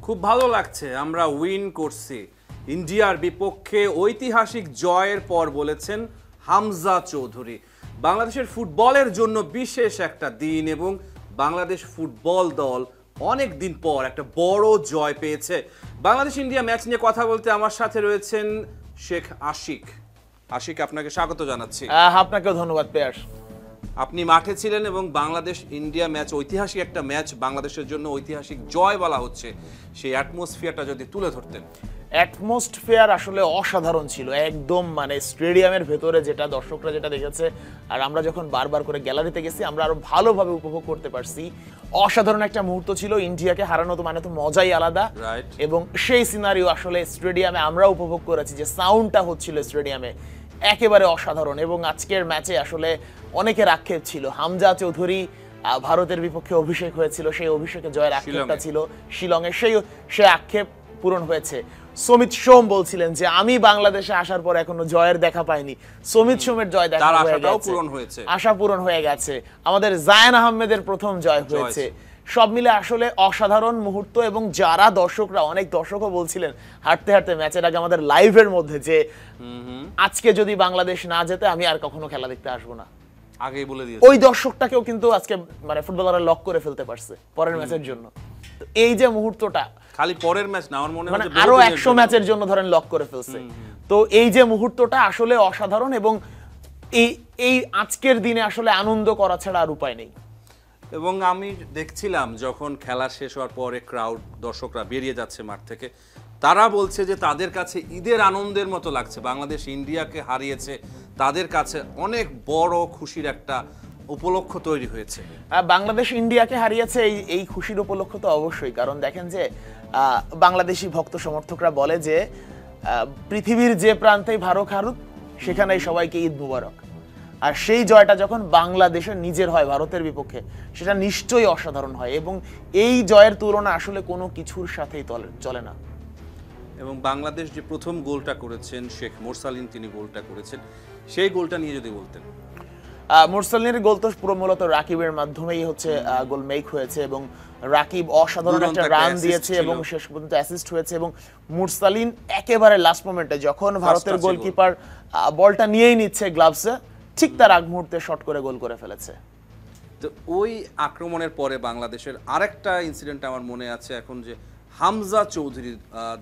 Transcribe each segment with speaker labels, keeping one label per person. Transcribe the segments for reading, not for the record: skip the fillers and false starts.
Speaker 1: খুব ভালো লাগছে, আমরা উইন করছি। ইন্ডিয়ার বিপক্ষে ঐতিহাসিক জয়ের পর বলেছেন হামজা চৌধুরী, বাংলাদেশের ফুটবলের জন্য বিশেষ একটা দিন এবং বাংলাদেশ ফুটবল দল অনেক দিন পর একটা বড় জয় পেয়েছে। বাংলাদেশ ইন্ডিয়া ম্যাচ নিয়ে কথা বলতে আমার সাথে রয়েছেন শেখ আশিক। আশিক, আপনাকে স্বাগত জানাচ্ছি।
Speaker 2: আপনাকেও ধন্যবাদ পেয়ার।
Speaker 1: আপনি মাঠে ছিলেন এবং বাংলাদেশ ইন্ডিয়া ম্যাচ ঐতিহাসিক একটা ম্যাচ, বাংলাদেশের জন্য ঐতিহাসিক জয় বলা হচ্ছে, সেই অ্যাটমসফিয়ারটা যদি তুলে ধরতেন।
Speaker 2: অ্যাটমসফিয়ার আসলে অসাধারণ ছিল, একদম মানে স্টেডিয়ামের ভেতরে যেটা দর্শকরা যেটা দেখেছে আর আমরা যখন বারবার করে গ্যালারিতে গেছি আমরা আরো ভালোভাবে উপভোগ করতে পারছি। অসাধারণ একটা মুহূর্ত ছিল, ইন্ডিয়াকে হারানো তো মানে তো মজাই আলাদা, এবং সেই সিনারিও আসলে স্টেডিয়ামে আমরা উপভোগ করেছি, যে সাউন্ডটা হচ্ছিল স্টেডিয়ামে একেবারে অসাধারণ। এবং আজকের ম্যাচে আসলে অনেকের আক্ষেপ ছিল, হামজা চৌধুরী ভারতের বিপক্ষে অভিষেক হয়েছিল, সেই অভিষেকে জয়ের আক্ষেপটা ছিল শিলংয়ে, সে আক্ষেপ পূরণ হয়েছে। সমিত সোম বলছিলেন যে আমি বাংলাদেশে আসার পর এখনো জয়ের দেখা পাইনি, সমিত সোমের জয় দেখা হয়েছে, আশা পূরণ হয়ে গেছে। আমাদের জায়ান আহমেদের প্রথম জয় হয়েছে। সব মিলে আসলে অসাধারণ মুহূর্ত। এবং যারা দর্শকরা, অনেক দর্শকও বলছিলেন হাঁটতে হাঁটতে ম্যাচের আগে আমাদের লাইভের মধ্যে যে আজকে যদি বাংলাদেশ না জেতে আমি আর কখনো খেলা দেখতে আসবো না,
Speaker 1: আগেই বলে দিয়েছে।
Speaker 2: ওই দর্শকটাকেও কিন্তু আজকে মানে ফুটবলাররা লক করে ফেলতে পারছে পরের ম্যাচের জন্য। এই যে মুহূর্তটা,
Speaker 1: খালি পরের ম্যাচ না, আমার মনে হয়
Speaker 2: আরো 100 ম্যাচের জন্য ধরেন লক করে ফেলছে। তো এই যে মুহূর্তটা আসলে অসাধারণ, এবং এই আজকের দিনে আসলে আনন্দ করা ছাড়া আর উপায় নেই।
Speaker 1: এবং আমি দেখছিলাম যখন খেলা শেষ হওয়ার পরে ক্রাউড, দর্শকরা বেরিয়ে যাচ্ছে মাঠ থেকে, তারা বলছে যে তাদের কাছে ঈদের আনন্দের মতো লাগছে, বাংলাদেশ ইন্ডিয়াকে হারিয়েছে, তাদের কাছে অনেক বড় খুশির একটা উপলক্ষ তৈরি হয়েছে।
Speaker 2: বাংলাদেশ ইন্ডিয়াকে হারিয়েছে এই খুশির উপলক্ষ তো অবশ্যই, কারণ দেখেন যে বাংলাদেশি ভক্ত সমর্থকরা বলে যে পৃথিবীর যে প্রান্তেই ভারত হারুক সেখানেই সবাইকে ঈদ মুবারক। আর সেই জয়টা যখন বাংলাদেশের নিজের হয় ভারতের বিপক্ষে, সেটা নিশ্চয়ই অসাধারণ হয়, এবং এই জয়ের তুলনা আসলে কোনো কিছুর সাথেই চলে না।
Speaker 1: এবং বাংলাদেশ যে প্রথম গোলটা করেছেন শেখ মোরসালিন, তিনি গোলটা করেছেন, সেই গোলটা নিয়ে যদি বলতেন।
Speaker 2: মোরসালিনের গোল তো পুরো মূলত রাকিবের মাধ্যমেই হচ্ছে গোল মেক হয়েছে, এবং রাকিব অসাধারণ একটা রান দিয়েছে এবং শেষ পর্যন্ত অ্যাসিস্ট হয়েছে। এবং মোরসালিন একেবারে লাস্ট মোমেন্টে যখন ভারতের গোলকিপার বলটা নিয়েই নিচ্ছে গ্লাভসে, ঠিক তার আগ মুহূর্তে শট করে গোল করে ফেলেছে।
Speaker 1: তো ওই আক্রমণের পরে বাংলাদেশের আরেকটা ইনসিডেন্ট আমার মনে আছে এখন, যে হামজা চৌধুরী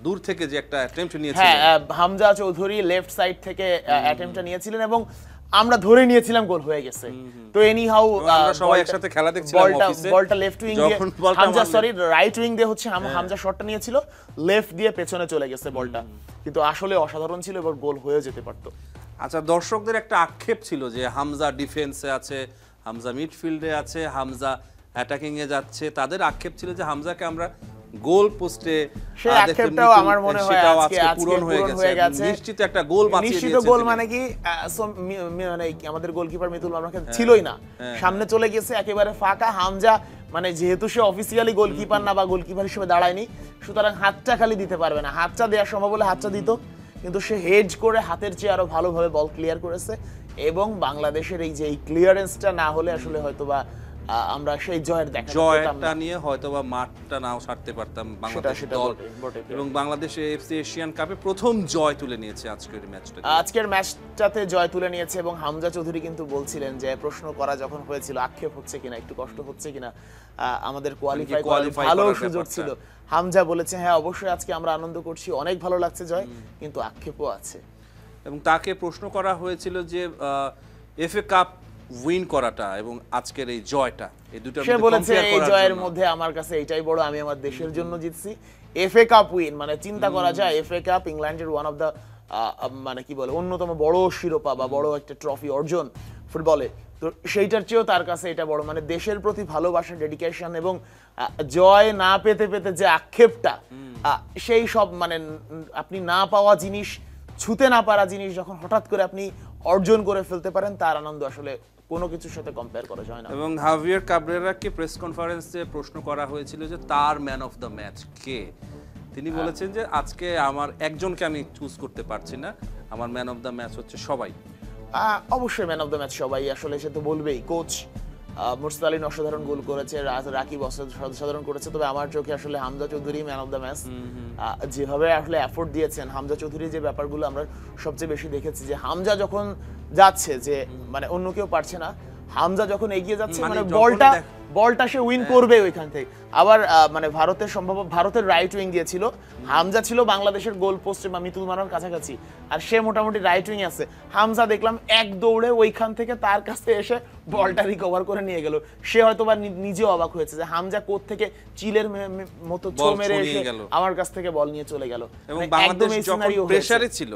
Speaker 1: দূর থেকে যে একটা অ্যাটেম্পট নিয়েছিলেন।
Speaker 2: হ্যাঁ, হামজা চৌধুরী লেফট সাইড থেকে অ্যাটেম্পটটা নিয়েছিলেন এবং আমরা ধরে নিয়েছিলাম গোল হয়ে গেছে। তো এনি হাউ
Speaker 1: আমরা সবাই একসাথে খেলা দেখছিলাম অফিসে,
Speaker 2: বলটা লেফট উইং দিয়ে হামজা, সরি রাইট উইং দিয়ে হচ্ছে হামজা শটটা নিয়েছিল, লেফট দিয়ে পেছনে চলে গেছে বলটা, কিন্তু আসলে অসাধারণ ছিল এবং গোল হয়ে যেতে পারতো।
Speaker 1: আচ্ছা, দর্শকদের একটা আক্ষেপ ছিল যে হামজা ডিফেন্সে আছে, হামজা মিডফিল্ডে আছে, হামজা অ্যাটাকিং এ যাচ্ছে, তাদের আক্ষেপ ছিল যে হামজাকে আমরা গোল পোস্টে,
Speaker 2: সেই আক্ষেপটাও আমার মনে হয় আজকে পূরণ হয়ে গেছে।
Speaker 1: নিশ্চিত একটা গোল বাঁচিয়ে দিয়েছে।
Speaker 2: নিশ্চিত গোল মানে কি, মানে আমাদের গোলকিপার মিতুল মামলাকে ছিলই না, সামনে চলে গেছে একেবারে ফাঁকা। হামজা মানে যেহেতু সে অফিসিয়ালি গোলকিপার না বা গোলকিপার হিসেবে দাঁড়ায়নি, সুতরাং হাতটা খালি দিতে পারবে না, হাতটা দেওয়া সম্ভব হলে হাতটা দিত, কিন্তু সে হেড করে হাতের চেয়ে আরো ভালোভাবে বল ক্লিয়ার করেছে। এবং বাংলাদেশের এই যে এই ক্লিয়ারেন্সটা না হলে আসলে হয়তোবা আমরা সেই জয়টা
Speaker 1: নিয়ে হয়তোবা মাঠটা নাও ছাড়তে পারতাম বাংলাদেশ দল। এবং বাংলাদেশ এফসি এশিয়ান কাপে প্রথম জয় তুলে নিয়েছে
Speaker 2: আজকের ম্যাচটাতে জয় তুলে নিয়েছে। এবং হামজা চৌধুরী কিন্তু বলছিলেন যে প্রশ্ন করা যখন হয়েছিল আক্ষেপ হচ্ছে কিনা, একটু কষ্ট হচ্ছে কিনা, আমাদের কোয়ালিফাই করার ভালো সুযোগ ছিল, হামজা বলেছে হ্যাঁ অবশ্যই আজকে আমরা আনন্দ করছি, অনেক ভালো লাগছে জয়, কিন্তু আক্ষেপও আছে।
Speaker 1: এবং তাকে প্রশ্ন করা হয়েছিল যে এফএ কাপ উইন করাটা এবং আজকের এই জয়টা, এই দুটো
Speaker 2: সে বলেছে এই জয়ের মধ্যে আমার কাছে এটাই বড়, আমি আমার দেশের জন্য জিতছি। এফএ কাপ উইন মানে চিন্তা করা যায়, এফএ কাপ ইংল্যান্ডের ওয়ান অফ দা মানে কি বলে অন্যতম বড় শিরোপা বা বড় একটা ট্রফি অর্জন ফুটবলে, তো সেইটার চেয়েও তার কাছে এটা বড়, মানে দেশের প্রতি ভালোবাসা, ডেডিকেশন, এবং জয় না পেতে পেতে যে আক্ষেপটা, সেই সব মানে আপনি না পাওয়া জিনিস, ছুতে না পারা জিনিস যখন হঠাৎ করে আপনি অর্জন করে ফেলতে পারেন, তার আনন্দ আসলে কোনো কিছুর সাথে কম্পেয়ার করা যায় না।
Speaker 1: এবং হাভিয়ার কাবরেরাকে প্রেস কনফারেন্সে প্রশ্ন করা হয়েছিল যে তার ম্যান অফ দ্য ম্যাচ কে, তিনি বলেছেন যে আজকে আমার একজনকে আমি চুজ করতে পারছি না, আমার ম্যান অফ দ্য ম্যাচ হচ্ছে সবাই।
Speaker 2: অবশ্যই ম্যান অফ দ্য ম্যাচ সবাই, আসলে সে তো বলবেই, কোচ মুরসালিন অসাধারণ গোল করেছে, রাকিব অসাধারণ করেছে, তবে আমার চোখে আসলে Hamza Chowdhury man of the match. যেভাবে আসলে এফোর্ট দিয়েছেন হামজা চৌধুরী, যে ব্যাপারগুলো আমরা সবচেয়ে বেশি দেখেছি যে হামজা যখন যাচ্ছে, যে মানে অন্য কেউ পারছে না, হামজা যখন এগিয়ে যাচ্ছে মানে বলটা সে উইন করবে ওইখান থেকে। আবার মানে ভারতের রাইট উইং দিয়েছিল, হামজা ছিল বাংলাদেশের গোল পোস্টে বা মিতুল মারার কাছাকাছি, আর সে মোটামুটি রাইট উইং আছে। হামজা দেখলাম এক দৌড়ে ওইখান থেকে তার কাছে এসে বলটা রিকভার করে নিয়ে গেল। সে হয়তো বা নিজেও অবাক হয়েছে যে হামজা কোত্থেকে চিলের মতো ছো মেরে এসে আমার কাছ থেকে বল নিয়ে চলে গেল।
Speaker 1: এবং বাংলাদেশ যখন প্রেসারে ছিল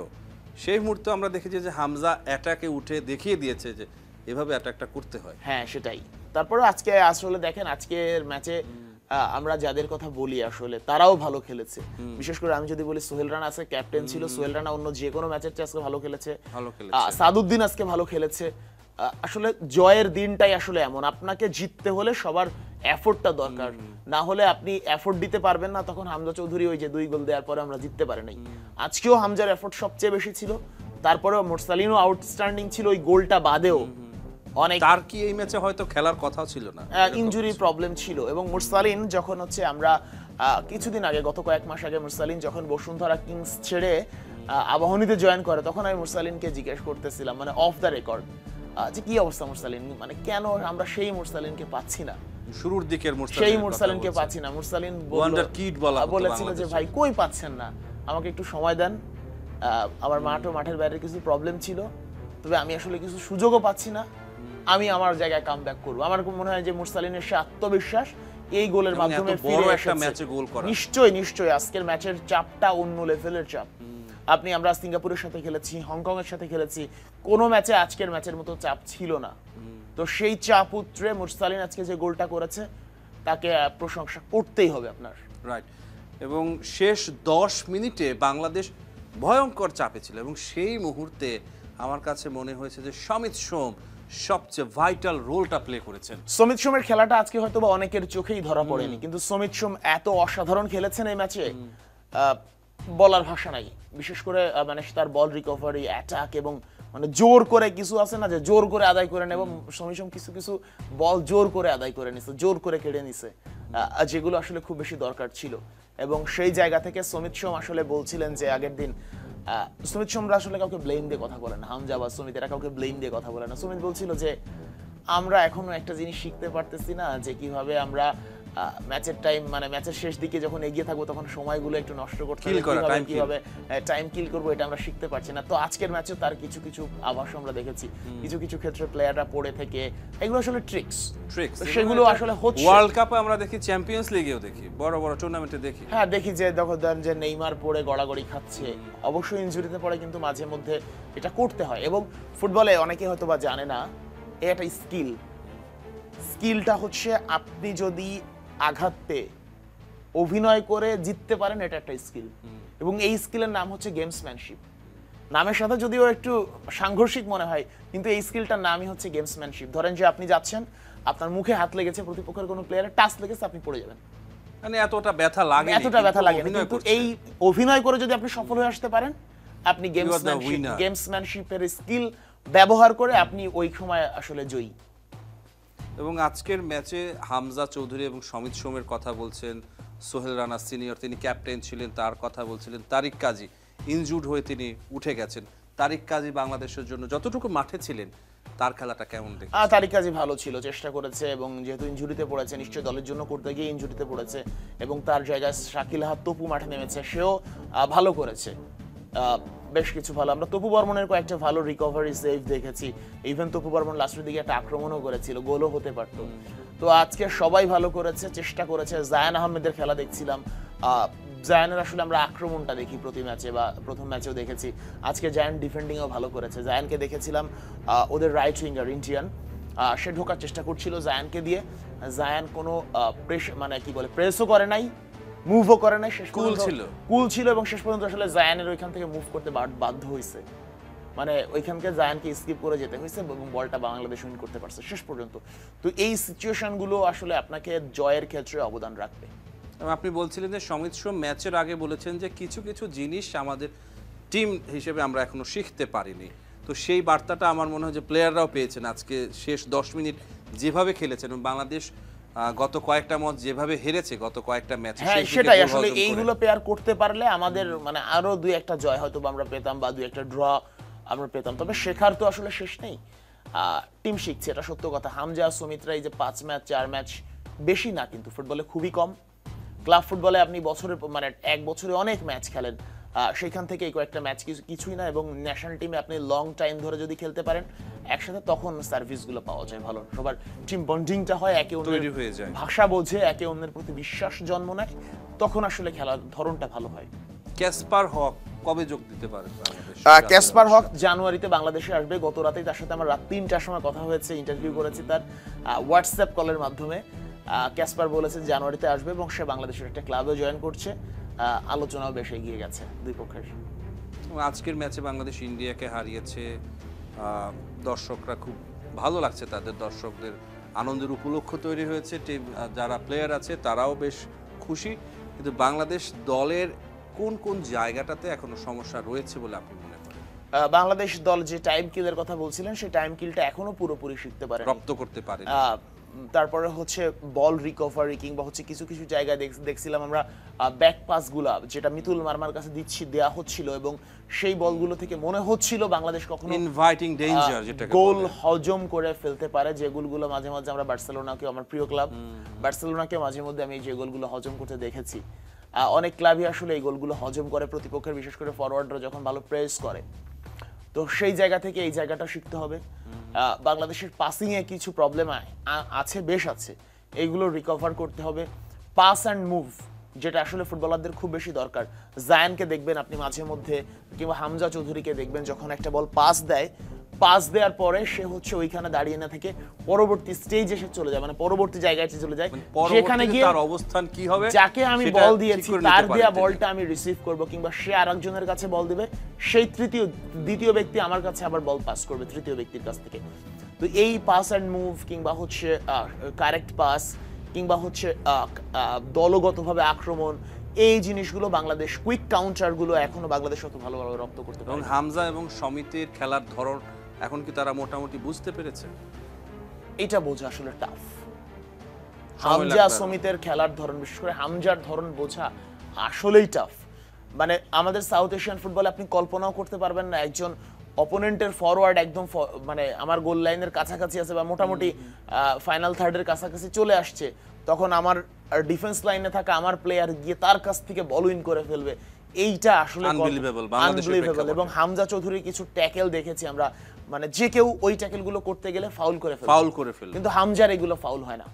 Speaker 1: সেই মুহূর্তে আমরা দেখেছি যে হামজা অ্যাটাকে উঠে দেখিয়ে দিয়েছে যে এভাবে অ্যাটাকটা করতে হয়।
Speaker 2: হ্যাঁ সেটাই। তারপরে আজকে আসলে দেখেন আজকের ম্যাচে আমরা যাদের কথা বলি আসলে তারাও ভালো খেলেছে। বিশেষ করে আমি যদি বলি সোহেল রানা আছে, ক্যাপ্টেন ছিল সোহেল রানা, অন্য যে কোনো ম্যাচের চেয়ে আজকে ভালো খেলেছে। সাদউদ্দিন আজকে ভালো খেলেছে। আসলে জয়ের দিনটাই আসলে এমন, আপনাকে জিততে হলে সবার এফোর্টটা দরকার, না হলে আপনি এফোর্ট দিতে পারবেন না। তখন হামজা চৌধুরী ওই যে 2 গোল দেওয়ার পরে আমরা জিততে পারি নাই। আজকেও হামজার এফোর্ট সবচেয়ে বেশি ছিল, তারপরেও মুরসালিনও আউটস্ট্যান্ডিং ছিল ওই গোলটা বাদেও। অনেক
Speaker 1: তার কি এই ম্যাচে হয়তো খেলার কথা ছিল না,
Speaker 2: ইনজুরি প্রবলেম ছিল। এবং মুরসালিন যখন হচ্ছে আমরা কিছুদিন আগে, গত কয়েক মাস আগে মুরসালিন যখন বসুন্ধরা কিংস ছেড়ে আবাহনীতে জয়েন করে, তখন আমি মুরসালিনকে জিজ্ঞেস করতেছিলাম মানে অফ দ্য রেকর্ড যে কি অবস্থা মুরসালিন, মানে কেন আমরা সেই মুরসালিনকে পাচ্ছি না,
Speaker 1: শুরুর দিকের
Speaker 2: সেই মুরসালিনকে পাচ্ছি না। মুরসালিন বলেছিল যে ভাই কই পাচ্ছেন না, আমাকে একটু সময় দেন, আমার মাঠের বাইরে কিছু প্রবলেম ছিল, তবে আমি আসলে কিছু সুযোগও পাচ্ছি না, আমি আমার জায়গায় কাম ব্যাক করবো। আমার মনে হয় যে মুরসালিনের সে আত্মবিশ্বাস এই গোলের মাধ্যমে ফিরে এসেছে। নিশ্চয়ই আজকের ম্যাচের চাপটা অন্য লেভেলের চাপ। আমরা সিঙ্গাপুরের সাথে খেলেছি, হংকং এর সাথে খেলেছি, কোনো ম্যাচে আজকের ম্যাচের মতো চাপ ছিল না। তো সেই চাপ উতরে মুরসালিন আজকে যে গোলটা করেছে তাকে প্রশংসা করতেই হবে আপনার।
Speaker 1: রাইট। এবং শেষ 10 মিনিটে বাংলাদেশ ভয়ঙ্কর চাপে ছিল এবং সেই মুহূর্তে আমার কাছে মনে হয়েছে যে সমিত সোম সবচেয়ে ভাইটাল রোলটা প্লে করেছেন।
Speaker 2: সমিত সোমের খেলাটা আজকে হয়তো বা অনেকের চোখেই ধরা পড়েনি, কিন্তু সমিত সোম এত অসাধারণ খেলেছেন এই ম্যাচে, বলার ভাষা নাই। বিশেষ করে মানে তার বল রিকভারি, অ্যাটাক এবং মানে জোর করে কিছু আছে না যে জোর করে আদায় করে নেব, সমিত সোম কিছু বল জোর করে আদায় করে নিছে, জোর করে কেড়ে নিছে, যেগুলো আসলে খুব বেশি দরকার ছিল। এবং সেই জায়গা থেকে সমিত সোম আসলে বলছিলেন যে আগের দিন সুমিত সোমরা আসলে কাউকে ব্লেম দিয়ে কথা বলে না, হামজা বা সুমিত এরা কাউকে ব্লেম দিয়ে কথা বলে না। সুমিত বলছিল যে আমরা এখনো একটা জিনিস শিখতে পারতেছি না, যে কিভাবে আমরা ম্যাচের টাইম মানে ম্যাচের শেষ দিকে যখন এগিয়ে থাকবো তখন সময়গুলো একটু নষ্ট করতে হবে, কিভাবে টাইম কিল করবো, এটা আমরা শিখতে পারছি না। তো আজকের ম্যাচে তার কিছু আভাস আমরা দেখেছি, কিছু ক্ষেত্রে প্লেয়াররা পড়ে থেকে, এগুলো আসলে ট্রিক্স, সেগুলো আসলে হচ্ছে
Speaker 1: ওয়ার্ল্ড কাপে আমরা দেখি, চ্যাম্পিয়ন্স লিগেও দেখি, বড় টুর্নামেন্টে দেখি।
Speaker 2: হ্যাঁ দেখি যে দেখেন যে নেইমার পড়ে গড়াগড়ি খাচ্ছে, অবশ্যই ইনজুরিতে পড়ে, কিন্তু মাঝে মধ্যে এটা করতে হয়। এবং ফুটবলে অনেকে হয়তো বা জানে না, এটা স্কিলটা হচ্ছে আপনি যদি আঘাত পেয়ে অভিনয় করে জিততে পারেন, এটা একটা স্কিল। এবং এই স্কিলের নাম হচ্ছে গেমসম্যানশিপ। নামের সাথে যদিও একটু সাংঘর্ষিক মনে হয়, কিন্তু এই স্কিলটার নামই হচ্ছে গেমসম্যানশিপ। ধরেন যে আপনি যাচ্ছেন, আপনার মুখে হাত লেগেছে, প্রতিপক্ষের কোনো প্লেয়ারের টাচ লেগেছে, আপনি পড়ে যাবেন,
Speaker 1: মানে এতটা ব্যথা লাগে,
Speaker 2: কিন্তু এই অভিনয় করে যদি আপনি সফল হয়ে আসতে পারেন, আপনি গেমসম্যানশিপের স্কিল ব্যবহার করে আপনি ওই সময় আসলে জয়ী।
Speaker 1: এবং আজকের ম্যাচে হামজা চৌধুরী এবং সমিত সোমের কথা বলছেন, সোহেল রানা সিনিয়র তিনি ক্যাপ্টেন ছিলেন, তার কথা বলছিলেন। তারিক কাজী ইনজুর্ড হয়ে তিনি উঠে গেছেন। তারিক কাজী বাংলাদেশের জন্য যতটুকু মাঠে ছিলেন, তার খেলাটা কেমন দেখেছেন?
Speaker 2: তারিক কাজী ভালো ছিল, চেষ্টা করেছে, এবং যেহেতু ইনজুরিতে পড়েছে, নিশ্চয়ই দলের জন্য করতে গিয়ে ইনজুরিতে পড়েছে, এবং তার জায়গায় শাকিল আহাদ তপু মাঠে নেমেছে, সেও ভালো করেছে, বেশ কিছু ভালো। আমরা তপু বর্মনের কয়েকটা ভালো রিকভারি সেভ দেখেছি, ইভেন তপু বর্মন লাস্টের দিকে একটা আক্রমণও করেছিল, গোলও হতে পারতো। তো আজকে সবাই ভালো করেছে, চেষ্টা করেছে। জায়ান আহমেদের খেলা দেখছিলাম, জায়ানের আসলে আমরা আক্রমণটা দেখি প্রতি ম্যাচে, বা প্রথম ম্যাচেও দেখেছি। আজকে জায়ান ডিফেন্ডিংও ভালো করেছে। জায়ানকে দেখেছিলাম ওদের রাইট উইঙ্গার ইন্ডিয়ান, সে ঢোকার চেষ্টা করছিল জায়ানকে দিয়ে, জায়ান কোনো মানে কি বলে প্রেসও করে নাই, মুভও করে নাই, শেষ কুল ছিল, এবং শেষ পর্যন্ত আসলে জায়ানের ওইখান থেকে মুভ করতে বাধ্য হয়েছে, মানে ওইখানকে জায়ানকে স্কিপ করে যেতে হয়েছে, এবং বলটা বাংলাদেশ উইন করতে পারছে শেষ পর্যন্ত। তো এই সিচুয়েশনগুলো আসলে আপনাকে জয়ের ক্ষেত্রে অবদান রাখবে।
Speaker 1: আপনি বলছিলেন যে সমিত সোম ম্যাচের আগে বলেছেন যে কিছু জিনিস আমাদের টিম হিসেবে আমরা এখনো শিখতে পারিনি। তো সেই বার্তাটা আমার মনে হয় যে প্লেয়াররাও পেয়েছেন আজকে শেষ 10 মিনিট যেভাবে খেলেছেন এবং বাংলাদেশ গত কয়েকটা ম্যাচ যেভাবে হেরেছে গত কয়েকটা ম্যাচে
Speaker 2: হ্যাঁ সেটাই আসলে এইগুলো পেয়ার করতে পারলে আমাদের মানে আরো দুই একটা জয় হয়তো আমরা পেতাম বা দুই একটা ড্র আমরা পেতাম। তবে শেখার তো আসলে শেষ নেই, টিম শিখছে, এটা সত্য কথা। হামজা সুমিত্রা এই যে 5 ম্যাচ 4 ম্যাচ বেশি না, কিন্তু ফুটবলে খুবই কম। ক্লাব ফুটবলে আপনি বছরে মানে এক বছরে অনেক ম্যাচ খেলেন, সেখান থেকে এই কয়েকটা ম্যাচ কিছুই না। এবং ন্যাশনাল টিমে আপনি লং টাইম ধরে যদি খেলতে পারেন একসাথে, তখন সার্ভিসগুলো পাওয়া যায় ভালো, সবার টিম বন্ডিংটা হয়, একে অন্যের
Speaker 1: হয়ে যায়,
Speaker 2: ভাষা বোঝে, একে অন্যের প্রতি বিশ্বাস জন্ম নেয়, তখন আসলে খেলার ধরনটা ভালো হয়।
Speaker 1: ক্যাসপার হক কবে যোগ দিতে পারে বাংলাদেশ?
Speaker 2: ক্যাসপার হক জানুয়ারিতে বাংলাদেশে আসবে। গত রাতেই তার সাথে আমার রাত 3টার সময় কথা হয়েছে, ইন্টারভিউ করেছি তার হোয়াটসঅ্যাপ কলের মাধ্যমে। ক্যাসপার বলেছে জানুয়ারিতে আসবে এবং সে বাংলাদেশের একটা ক্লাবে জয়েন করছে। আলোচনাও বেশ এগিয়ে গেছে দুই পক্ষের।
Speaker 1: আজকের ম্যাচে বাংলাদেশ ইন্ডিয়াকে হারিয়েছে, দর্শকরা খুব ভালো লাগছে, তাদের দর্শকদের আনন্দের উপলক্ষ তৈরি হয়েছে, যারা প্লেয়ার আছে তারাও বেশ খুশি। কিন্তু বাংলাদেশ দলের কোন কোন জায়গাটাতে এখনো সমস্যা রয়েছে বলে আপনি মনে করেন?
Speaker 2: বাংলাদেশ দল যে টাইম কিলের কথা বলছিলেন, সেই টাইম কিলটা এখনো পুরোপুরি শিখতে পারে,
Speaker 1: রপ্ত করতে পারে।
Speaker 2: তারপরে হচ্ছে বল রিকভারি কিংবা হচ্ছে কিছু কিছু জায়গায় দেখছিলাম আমরা ব্যাক পাসগুলা যেটা মিতুল মারমার কাছে দেয়া হচ্ছিল এবং সেই বলগুলো থেকে মনে হচ্ছিল বাংলাদেশ কখনো
Speaker 1: ইনভাইটিং ডেঞ্জার, যেটাকে
Speaker 2: গোল হজম করে ফেলতে পারে। যে গোলগুলো মাঝে মাঝে আমরা বার্সেলোনাকে, আমার প্রিয় ক্লাব বার্সেলোনাকে মাঝে মধ্যে আমি যে গোলগুলো হজম করতে দেখেছি, অনেক ক্লাবই আসলে এই গোলগুলো হজম করে, প্রতিপক্ষের বিশেষ করে ফরওয়ার্ডরা যখন ভালো প্রেস করে। তো সেই জায়গা থেকে এই জায়গাটা শিখতে হবে। বাংলাদেশের পাসিং এ কিছু প্রবলেম আছে, বেশ আছে, এইগুলো রিকভার করতে হবে। পাস অ্যান্ড মুভ যেটা আসলে ফুটবলারদের খুব বেশি দরকার। জায়ানকে দেখবেন আপনি মাঝে মধ্যে, কিংবা হামজা চৌধুরীকে দেখবেন, যখন একটা বল পাস দেওয়ার পরে সে হচ্ছে ওইখানে দাঁড়িয়ে না থেকে পরবর্তী স্টেজে সে চলে যায়, মানে পরবর্তী জায়গাায় চলে যায়, সেখানে গিয়ে
Speaker 1: তার অবস্থান কি হবে,
Speaker 2: যাকে আমি বল দিয়েছি তার দেয়া বলটা আমি রিসিভ করব, কিংবা সে আরেকজনের কাছে বল দিবে, সেই দ্বিতীয় ব্যক্তি আমার কাছে আবার বল পাস করবে তৃতীয় ব্যক্তির কাছ থেকে। তো এই পাস অ্যান্ড মুভ কিংবা হচ্ছে কারেক্ট পাস কিংবা হচ্ছে দলগতভাবে আক্রমণ, এই জিনিসগুলো বাংলাদেশ, কুইক কাউন্টারগুলো এখনো বাংলাদেশ অত ভালোভাবে রপ্ত করতে পারে।
Speaker 1: এবং হামজা এবং সমিতির খেলার ধরন এখন কি তারা মোটামুটি বুঝতে পেরেছে?
Speaker 2: এটা বোঝা আসলে টাফ। হামজা সমিতের খেলার ধরন, বিশেষ করে হামজার ধরন বোঝা আসলেই টাফ। মানে আমাদের সাউথ এশিয়ান ফুটবলে আপনি কল্পনাও করতে পারবেন না, একজন অপোনেন্টের ফরওয়ার্ড একদম মানে আমার গোল লাইনের কাছাকাছি আছে বা মোটামুটি ফাইনাল থার্ডের কাছাকাছি চলে আসছে, তখন আমার ডিফেন্স লাইনে থাকা আমার প্লেয়ার গিয়ে তার কাছ থেকে বল উইন করে ফেলবে, এইটা আসলে আনবিলিভেবল। এবং হামজা চৌধুরীর কিছু ট্যাকেল দেখেছি আমরা, মানে যে কেউ ওই ট্যাকেলগুলো করতে গেলে ফাউল করে ফেলে, কিন্তু হামজার এগুলো ফাউল হয় না।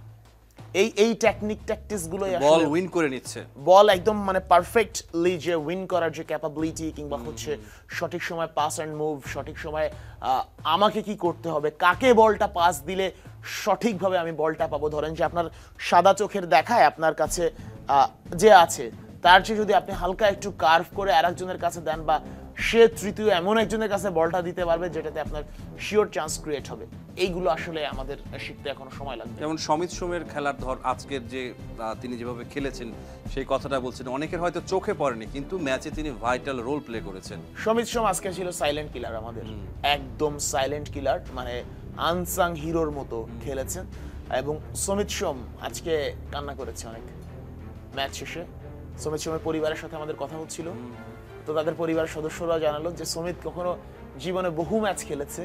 Speaker 2: এই ট্যাকটিক্স গুলো
Speaker 1: বল উইন করে নিচ্ছে,
Speaker 2: বল একদম মানে পারফেক্টলি যে উইন করার যে ক্যাপাবিলিটি, কিংবা হচ্ছে সঠিক সময় পাস অ্যান্ড মুভ, সঠিক সময় আমাকে কি করতে হবে, কাকে বলটা পাস দিলে সঠিকভাবে আমি বলটা পাবো। ধরেন যে আপনার সাদা চোখের দেখায় আপনার কাছে যে আছে, তার চেয়ে যদি আপনি হালকা একটু কার্ভ করে আরেকজনের কাছে দেন, বা সে তৃতীয় এমন একজনের কাছে বলটা দিতে পারবে যেটাতে আপনার শিওর চান্স ক্রিয়েট হবে, এইগুলো আসলে আমাদের শিখতে এখনো সময় লাগবে।
Speaker 1: যেমন সমিত সোমের খেলার ধর, আজকের যে তিনি যেভাবে খেলেছেন সেই কথাটা বলছেন, অনেকের হয়তো চোখে পড়েনি, কিন্তু ম্যাচে তিনি ভাইটাল রোল প্লে করেছেন।
Speaker 2: সমিত সোম আজকে ছিল সাইলেন্ট কিলার, আমাদের একদম সাইলেন্ট কিলার, মানে আনসাং হিরোর মতো খেলেছেন। এবং সমিত সোম আজকে কান্না করেছে অনেক ম্যাচ শেষে। সমিত সোমের পরিবারের সাথে আমাদের কথা হচ্ছিল, তো তাদের পরিবারের সদস্যরা জানালো যে সমিত কখনো জীবনে বহু ম্যাচ খেলেছে,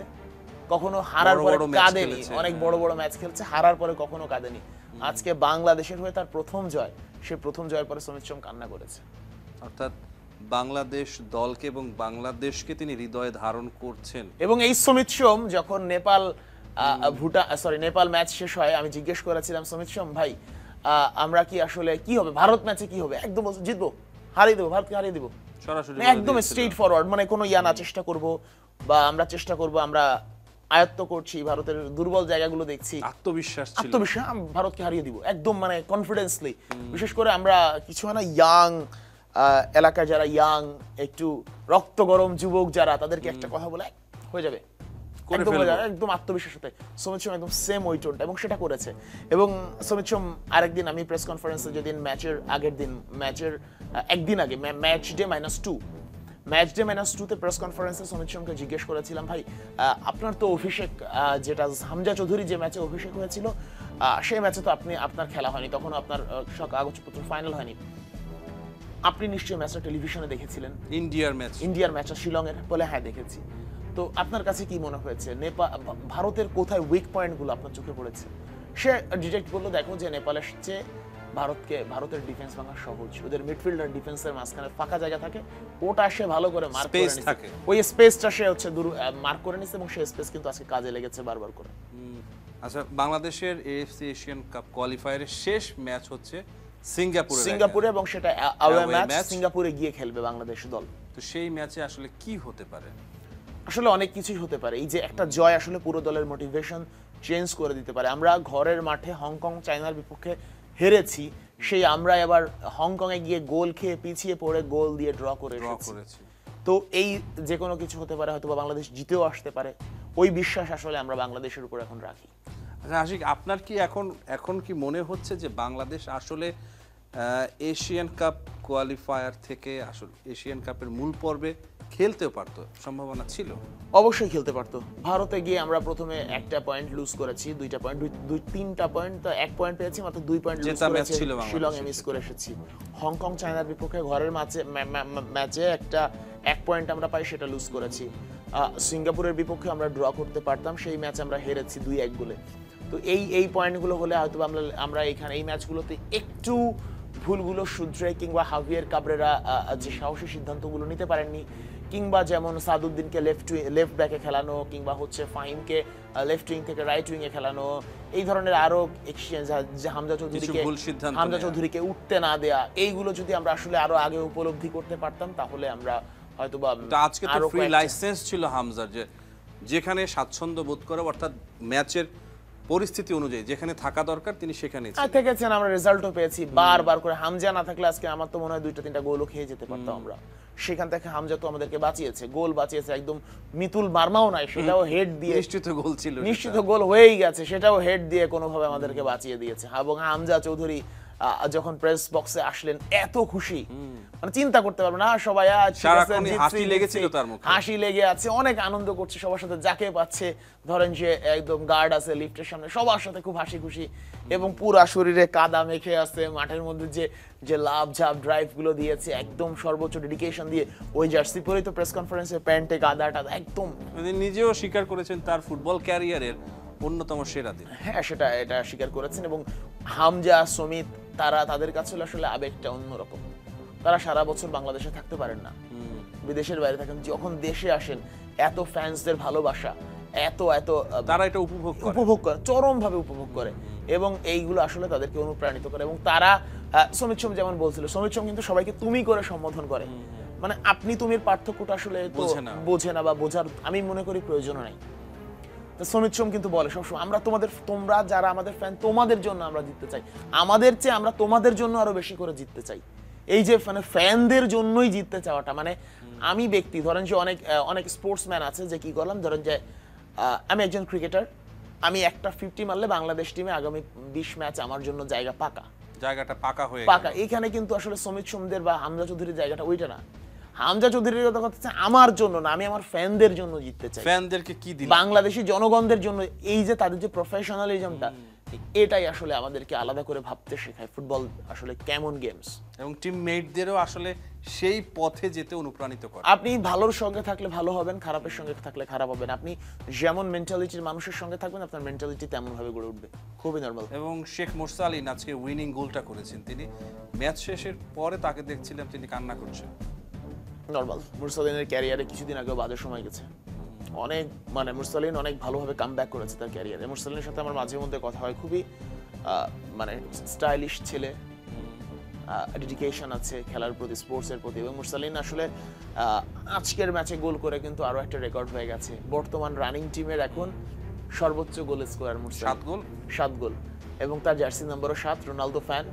Speaker 2: কখনো হারার পরে কাঁদেনি, অনেক বড় বড় ম্যাচ খেলেছে, হারার পরে কখনো কাঁদেনি। আজকে বাংলাদেশের হয়ে তার প্রথম জয়, সে প্রথম জয়ের পরে সমিত সোম কান্না করেছে।
Speaker 1: অর্থাৎ বাংলাদেশ দলকে এবং বাংলাদেশকে তিনি হৃদয়ে ধারণ করছেন।
Speaker 2: এবং এই সমিত সোম যখন নেপাল ম্যাচ শেষ হয়, আমি জিজ্ঞেস করেছিলাম সমিত সোম ভাই, আমরা কি আসলে কি হবে, ভারত ম্যাচে কি হবে? একদম জিতবো, হারিয়ে দেবো, ভারতকে হারিয়ে দেবো,
Speaker 1: সরাসরি
Speaker 2: একদম স্ট্রেট ফরওয়ার্ড, মানে কোনো না চেষ্টা করব, বা আমরা চেষ্টা করব, আমরা আয়ত্ত করছি, ভারতের দুর্বল জায়গাগুলো দেখছি,
Speaker 1: আত্মবিশ্বাস,
Speaker 2: ভারতকে হারিয়ে দিব একদম, মানে কনফিডেন্সলি। বিশেষ করে আমরা কিছু না ইয়াং এলাকায় যারা ইয়াং, একটু রক্ত গরম যুবক যারা, তাদেরকে একটা কথা বলে হয়ে যাবে, একদম আত্মবিশ্বাস সাথে সমিত সোম একদম সেম ওই টোনটা, এবং সেটা করেছে। এবং সমিত সোম আরেকদিন আমি প্রেস কনফারেন্সে, যেদিন ম্যাচের আগের দিন, ম্যাচের একদিন আগে, ম্যাচ ডে -2, ম্যাচ ডে -2 তে প্রেস কনফারেন্সে সমিত সোমকে জিজ্ঞেস করেছিলাম, ভাই আপনার তো অভিষেক যেটা হামজা চৌধুরী যে ম্যাচে অভিষেক হয়েছিল সেই ম্যাচে তো আপনার খেলা হয়নি, তখন আপনার কাগজপত্র ফাইনাল হয়নি, আপনি নিশ্চয়ই ম্যাচটা টেলিভিশনে দেখেছিলেন, ইন্ডিয়ার ম্যাচটা শিলংয়ের? বলে হ্যাঁ দেখেছি। তো আপনার কাছে কি মনে হয়েছে ভারতের কোথায় উইক পয়েন্টগুলো আপনার চোখে পড়েছে? সে ডিটেক্ট করলো, দেখো যে নেপালের চেয়ে ভারতের ডিফেন্স ভাঙা সহজ, ওদের মিডফিল্ডার ডিফেন্সের মাঝখানে ফাঁকা জায়গা থাকে, ওটা সে ভালো করে মার্ক করে নিছে, ওই স্পেসটা সে হচ্ছে মার্ক করে নিছে এবং সেই স্পেস কিন্তু আজকে কাজে লেগেছে বারবার করে।
Speaker 1: আচ্ছা, বাংলাদেশের এএফসি এশিয়ান কাপ কোয়ালিফায়ারের শেষ ম্যাচ হচ্ছে সিঙ্গাপুরে
Speaker 2: এবং সেটা অ্যাওয়ে ম্যাচ, সিঙ্গাপুরে গিয়ে খেলবে বাংলাদেশ দল।
Speaker 1: তো সেই ম্যাচে আসলে কি হতে পারে?
Speaker 2: আসলে অনেক কিছুই হতে পারে। এই যে একটা জয় আসলে পুরো দলের মোটিভেশন চেঞ্জ করে দিতে পারে। আমরা ঘরের মাঠে হংকং চায়নার বিপক্ষে হেরেছি, সেই আমরা এবার হংকং এ গিয়ে গোল খেয়ে পিছিয়ে পড়ে গোল দিয়ে ড্র করেছি। তো এই যে কোনো কিছু হতে পারে, হয়তো বাংলাদেশ জিতেও আসতে পারে, ওই বিশ্বাস আসলে আমরা বাংলাদেশের উপর এখন রাখি।
Speaker 1: আচ্ছা আশিক, আপনার কি এখন কি মনে হচ্ছে যে বাংলাদেশ আসলে এশিয়ান কাপ কোয়ালিফায়ার থেকে আসলে এশিয়ান কাপের মূল পর্বে খেলতেও পারতো? সম্ভাবনা ছিল,
Speaker 2: অবশ্যই খেলতে পারতো। ভারতে গিয়ে আমরা প্রথমে একটা পয়েন্ট লুজ করেছি, তিনটা পয়েন্ট, তো এক পয়েন্ট পেয়েছি, মাত্র 2 পয়েন্ট লুজ করেছি, শিলংয়ে মিস করে এসেছি। হংকং চায়নার বিপক্ষে ঘরের ম্যাচে এক পয়েন্ট আমরা পাই, সেটা লুজ করেছি। সিঙ্গাপুরের বিপক্ষে আমরা ড্র করতে পারতাম, সেই ম্যাচ আমরা হেরেছি 2-1 গোলে। তো এই পয়েন্টগুলো হলে হয়তো আমরা এখানে এই ম্যাচগুলোতে একটু ভুলগুলো শুধরে, কিংবা হাভিয়ার কাবরেরা যে সাহসী সিদ্ধান্তগুলো নিতে পারেননি, কিংবা যেমন সাদউদ্দিনকে লেফট ব্যাকে খেলানো, কিংবা হচ্ছে ফাহিমকে লেফট উইং থেকে রাইট উইং এ খেলানো, এই ধরনের আরো এক্সচেঞ্জ, হামজা চৌধুরীকে উঠতে না দেয়া, এইগুলো যদি আমরা আসলে আরো আগে উপলব্ধি করতে পারতাম, তাহলে আমরা হয়তো বা
Speaker 1: আজকে তো ফ্রি লাইসেন্স ছিল হামজার, যেখানে স্বাচ্ছন্দ্য বোধ করে, অর্থাৎ ম্যাচের পরিস্থিতি অনুযায়ী যেখানে থাকা দরকার তিনি সেখানে
Speaker 2: থেকেছেন। আমরা রেজাল্টও পেয়েছি বারবার করে। হামজা না থাকলে আজকে আমার তো মনে হয় 2-3টা গোলও খেয়ে যেতে পারতাম আমরা। সেখান থেকে হামজা তো আমাদেরকে বাঁচিয়েছে, গোল বাঁচিয়েছে, একদম মিতুল মারমাও নাই, সেটাও হেড দিয়ে, নিশ্চিত গোল হয়েই গেছে, সেটাও হেড দিয়ে কোনোভাবে আমাদেরকে বাঁচিয়ে দিয়েছে। এবং হামজা চৌধুরী যখন প্রেস বক্সে আসলেন এত খুশি, মানে চিন্তা করতে পারবে না। সবাই হাসি লেগে আছে, অনেক আনন্দ করছে সবার সাথে, যাকে পাচ্ছে ধরেন যে একদম গার্ড আছে লিফটের সামনে, সবার সাথে খুব হাসি খুশি, এবং পুরা শরীরে কাদা মেখে আছে। মাঠের মধ্যে যে লাভ ঝাপ ড্রাইভ গুলো দিয়েছে, একদম সর্বোচ্চ ডেডিকেশন দিয়ে, ওই জার্সি পরেই তো প্রেস কনফারেন্সে প্যান্টে কাদাটা একদম,
Speaker 1: নিজেও স্বীকার করেছেন তার ফুটবল ক্যারিয়ারের অন্যতম সেরা দিন।
Speaker 2: হ্যাঁ, এটা স্বীকার করেছেন। এবং হামজা, সমিত, তাদের কাছে আসলে আবেগটা অন্যরকম। তারা সারা বছর বাংলাদেশে থাকতে পারেন না, বিদেশের বাইরে থাকেন, যখন দেশে আসেন এত ফ্যান্সদের ভালোবাসা, এত
Speaker 1: তারা এটা উপভোগ করে,
Speaker 2: চরমভাবে উপভোগ করে, এবং এইগুলো আসলে তাদেরকে অনুপ্রাণিত করে। এবং তারা সমিত সোম যেমন বলছিল, সমিত সোম কিন্তু সবাইকে তুমি করে সম্বোধন করে, মানে আপনি তুমির পার্থক্যটা আসলে বোঝে না, বা বোঝার আমি মনে করি প্রয়োজনও নাই। সমিত সোম কিন্তু বলে সবসময়, তোমরা যারা আমাদের ফ্যান, তোমাদের জন্য আমরা জিততে চাই, আমাদের চেয়ে আমরা তোমাদের জন্য আরো বেশি করে জিততে চাই। এই যে মানে ফ্যানদের জন্যই জিততে চাওয়াটা, মানে আমি ব্যক্তি ধরেন যে অনেক স্পোর্টসম্যান আছে যে কি করলাম, ধরেন যে আমি একজন ক্রিকেটার, আমি একটা 50 মারলে বাংলাদেশ টিমে আগামী 20 ম্যাচ আমার জন্য
Speaker 1: জায়গাটা পাকা হয়ে
Speaker 2: পাকা। এখানে কিন্তু আসলে সমিত সোমদের বা হামজা চৌধুরীর জায়গাটা ওইটা না। হামজা চৌধুরীর কথা হচ্ছে আমার জন্য না, আমি আমার ফ্যানদের জন্য জিততে চাই।
Speaker 1: ফ্যানদেরকে কি দিন,
Speaker 2: বাংলাদেশি জনগণদের জন্য, এই যে তাদের যে প্রফেশনালিজমটা, এটাই আসলে আমাদেরকে আলাদা করে ভাবতে শেখায় ফুটবল আসলে কেমন গেমস,
Speaker 1: এবং টিমমেটদেরও আসলে সেই পথে যেতে অনুপ্রাণিত করে।
Speaker 2: আপনি ভালোর সঙ্গে থাকলে ভালো হবেন, খারাপের সঙ্গে থাকলে খারাপ হবেন। আপনি যেমন মেন্টালিটির মানুষের সঙ্গে থাকবেন, আপনার মেন্টালিটি তেমন ভাবে গড়ে উঠবে, খুবই নরমাল।
Speaker 1: এবং শেখ মুরসালিন আজকে উইনিং গোলটা করেছেন, তিনি ম্যাচ শেষের পরে তাকে দেখছিলাম তিনি কান্না করছেন।
Speaker 2: নরমাল, মুরসালিনের ক্যারিয়ারে কিছুদিন আগে বাজে সময় গেছে, অনেক মানে মুরসালিন অনেক ভালোভাবে কামব্যাক করেছে তার ক্যারিয়ারে। মুরসালিনের সাথে আমার মাঝে মধ্যে কথা হয়, খুবই মানে স্টাইলিশ ছেলে, ডেডিকেশন আছে খেলার প্রতি, স্পোর্টসের প্রতি। এবং মুরসালিন আসলে আজকের ম্যাচে গোল করে কিন্তু আরো একটা রেকর্ড হয়ে গেছে, বর্তমান রানিং টিমের এখন সর্বোচ্চ গোল স্কোরার মুরসালিন, 7 গোল, এবং তার জার্সি নাম্বারও 7। Ronaldo fan.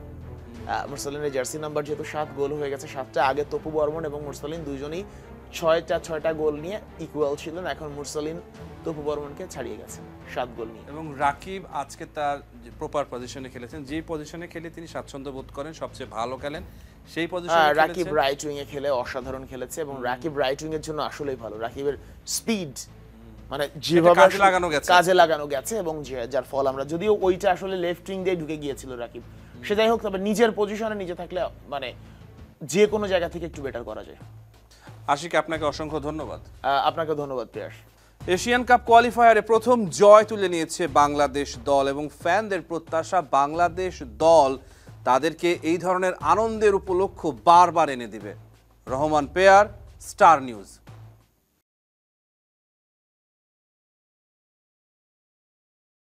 Speaker 2: মুরসালিনের জার্সি নাম্বার যেহেতু 7, গোল হয়ে গেছে 7টা। আগে তপু বর্মন এবং মুরসালিন দুইজনই 6টা গোল নিয়ে ইকুয়াল ছিলেন, এখন মুরসালিন তপু বর্মনকে ছাড়িয়ে গেছেন 7 গোল নিয়ে।
Speaker 1: এবং রাকিব আজকে তার প্রপার পজিশনে খেলেছেন, যে পজিশনে খেলে তিনি স্বাচ্ছন্দ্য বোধ করেন, সবচেয়ে ভালো খেলেন, সেই পজিশনে
Speaker 2: রাকিব রাইট উইং এ খেলে অসাধারণ খেলেছে এবং রাকিব রাইট উইং এর জন্য আসলেই ভালো। রাকিবের স্পিড মানে যেভাবে কাজে লাগানো গেছে এবং যার ফল আমরা, যদিও ওইটা আসলে লেফট উইং দিয়ে ঢুকে গিয়েছিল রাকিব, সেটাই হোক, তবে নিজের পজিশনে নিজে থাকলে মানে যে কোনো জায়গা থেকে একটু বেটার করা যায়।
Speaker 1: আশিক, আপনাকে অসংখ্য ধন্যবাদ।
Speaker 2: আপনাকে ধন্যবাদ পিয়াস।
Speaker 1: এশিয়ান কাপ কোয়ালিফায়ারে প্রথম জয় তুলে নিয়েছে বাংলাদেশ দল এবং ফ্যানদের প্রত্যাশা বাংলাদেশ দল তাদেরকে এই ধরনের আনন্দের উপলক্ষ বারবার এনে দিবে। Rahman pair, star news.